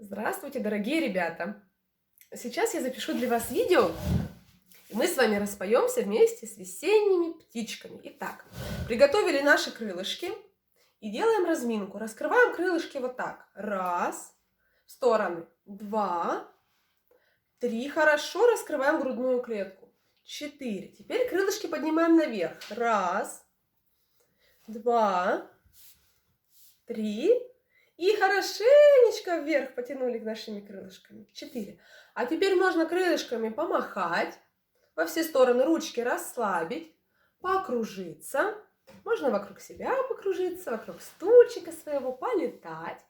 Здравствуйте, дорогие ребята! Сейчас я запишу для вас видео, и мы с вами распоемся вместе с весенними птичками. Итак, приготовили наши крылышки и делаем разминку. Раскрываем крылышки вот так. Раз, в стороны. Два, три. Хорошо раскрываем грудную клетку. Четыре. Теперь крылышки поднимаем наверх. Раз, два, три. И хорошенечко вверх потянули нашими крылышками. 4. А теперь можно крылышками помахать, во все стороны ручки расслабить, покружиться. Можно вокруг себя покружиться, вокруг стульчика своего полетать.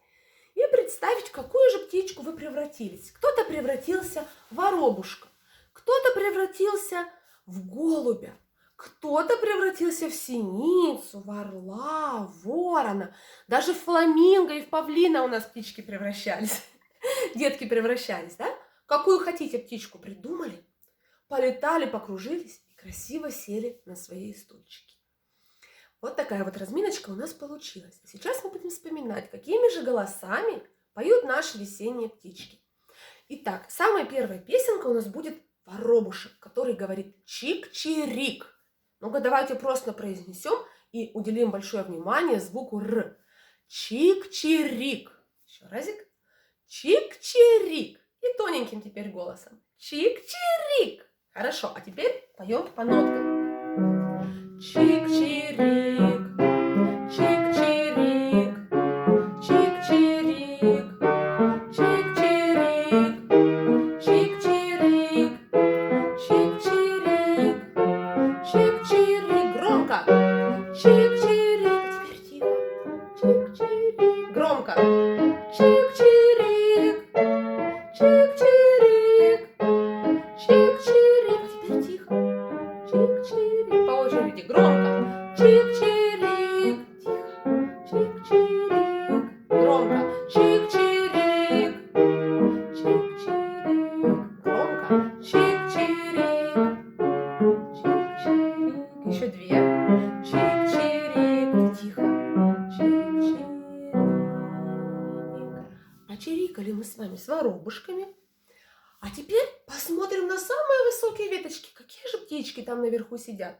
И представить, в какую же птичку вы превратились. Кто-то превратился в воробушка, кто-то превратился в голубя. Кто-то превратился в синицу, в орла, в ворона. Даже в фламинго и в павлина у нас птички превращались. Детки превращались, да? Какую хотите птичку придумали, полетали, покружились и красиво сели на свои стульчики. Вот такая вот разминочка у нас получилась. Сейчас мы будем вспоминать, какими же голосами поют наши весенние птички. Итак, самая первая песенка у нас будет воробушек, который говорит чик-чирик. Ну-ка, давайте просто произнесем и уделим большое внимание звуку Р. Чик-чирик. Еще разик. Чик-чирик. И тоненьким теперь голосом. Чик-чирик. Хорошо, а теперь поем по ноткам. Чик-чирик. Чик-чирик. Чик-чирик. Чик-чирик. Чик-чирик. Чик-чирик. Чик-чирик. Громко. Чик-чирик. Теперь тихо. Чик-чирик. Громко. Чик-чирик. Чик-чирик. Чик-чирик. А теперь тихо. Чик-чирик. По очереди. Громко. Чик-чирик. Тихо. Чик-чирик. Громко. Чик-чирик. Чик-чирик. Громко. Чик-чирик. Чик-чирик. Еще две. Чик-чирик. Тихо. Чик-чирик. Почирикали мы с вами с воробушками. А теперь посмотрим на самые высокие веточки. Какие же птички там наверху сидят?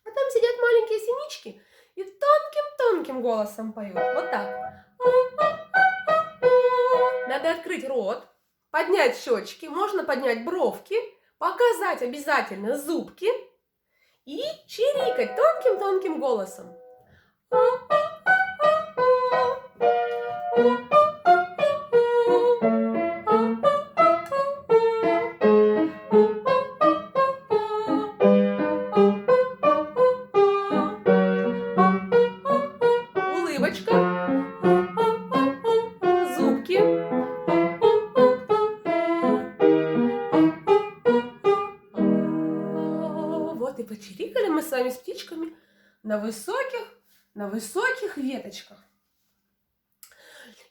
А там сидят маленькие синички и тонким-тонким голосом поют. Вот так. Надо открыть рот, поднять щечки, можно поднять бровки, показать обязательно зубки и чирикать тонким-тонким голосом. Улыбочка, зубки. Вот и почирикали мы с вами с птичками на высоких веточках.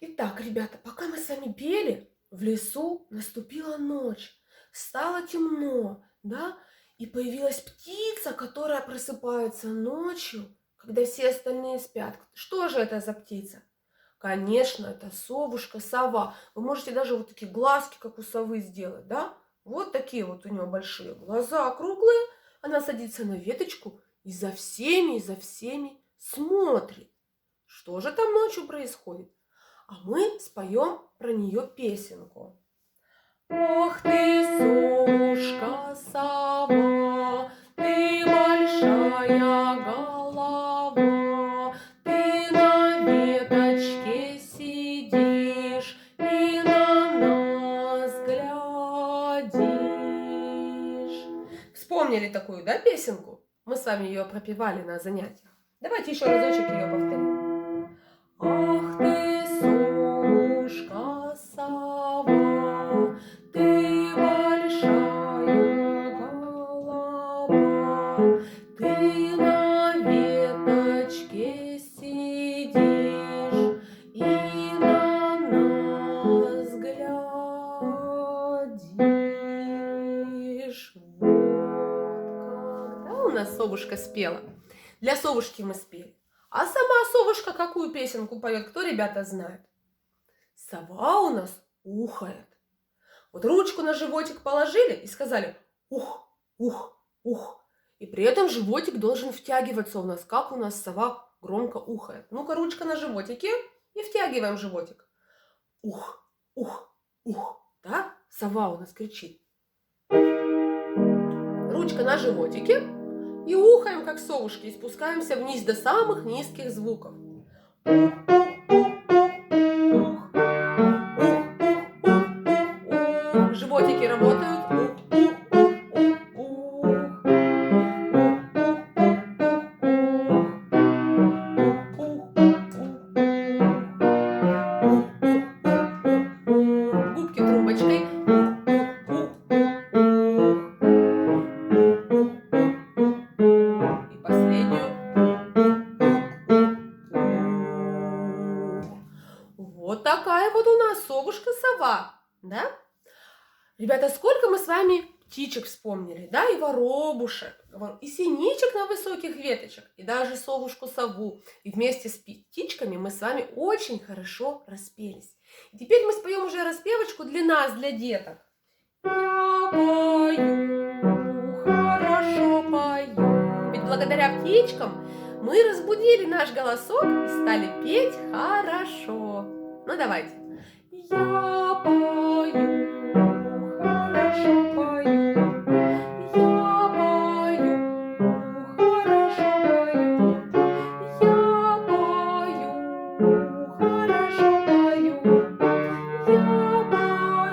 Итак, ребята, пока мы с вами пели, в лесу наступила ночь, стало темно, да, и появилась птица, которая просыпается ночью, когда все остальные спят. Что же это за птица? Конечно, это совушка, сова. Вы можете даже вот такие глазки, как у совы, сделать, да? Вот такие вот у нее большие глаза, круглые. Она садится на веточку и за всеми смотрит. Что же там ночью происходит? А мы споем про нее песенку. Ох ты, совушка, сова, ты большая голова, ты на веточке сидишь и на нас глядишь. Вспомнили такую, да, песенку? Мы с вами ее пропевали на занятиях. Давайте еще разочек ее повторим. Ах ты, совушка, сова, ты большая голова, ты на веточке сидишь и на нас глядишь. Вот как. Да, у нас совушка спела. Для совушки мы спели. А сама совушка какую песенку поет? Кто, ребята, знает? Сова у нас ухает. Вот ручку на животик положили и сказали ух, ух, ух. И при этом животик должен втягиваться у нас, как у нас сова громко ухает. Ну-ка, ручка на животике и втягиваем животик. Ух, ух, ух. Да? Сова у нас кричит. Ручка на животике и ухаем, как совушки, и спускаемся вниз до самых низких звуков. Животики работают. Губки трубочкой. И последнюю. Вот такая вот у нас совушка-сова, да? Ребята, сколько мы с вами птичек вспомнили, да, и воробушек, и синичек на высоких веточках, и даже совушку-сову. И вместе с птичками мы с вами очень хорошо распелись. И теперь мы споем уже распевочку для нас, для деток. Я пою, хорошо пою. Ведь благодаря птичкам мы разбудили наш голосок и стали петь хорошо. Ну давайте. Я пою. Хорошо пою, я пою, хорошо пою, я пою, хорошо пою, я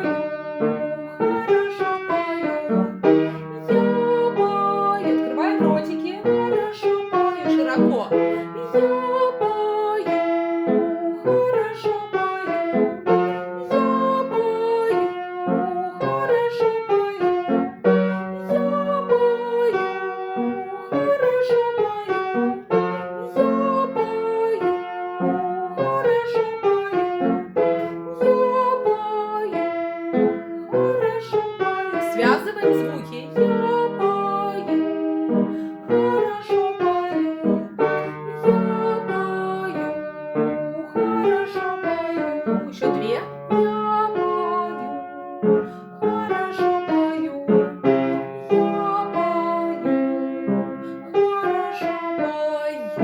пою, хорошо пою, я пою. Открываем ротики, хорошо пою, широко. Я пою, хорошо пою. Связываем звуки. Я пою, хорошо пою. Я пою, хорошо пою. Еще две. Я пою, хорошо пою. Я пою, хорошо пою.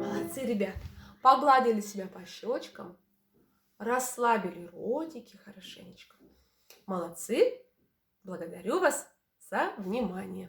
Молодцы, ребят. Погладили себя по щечкам. Расслабили ротики хорошенечко. Молодцы! Благодарю вас за внимание!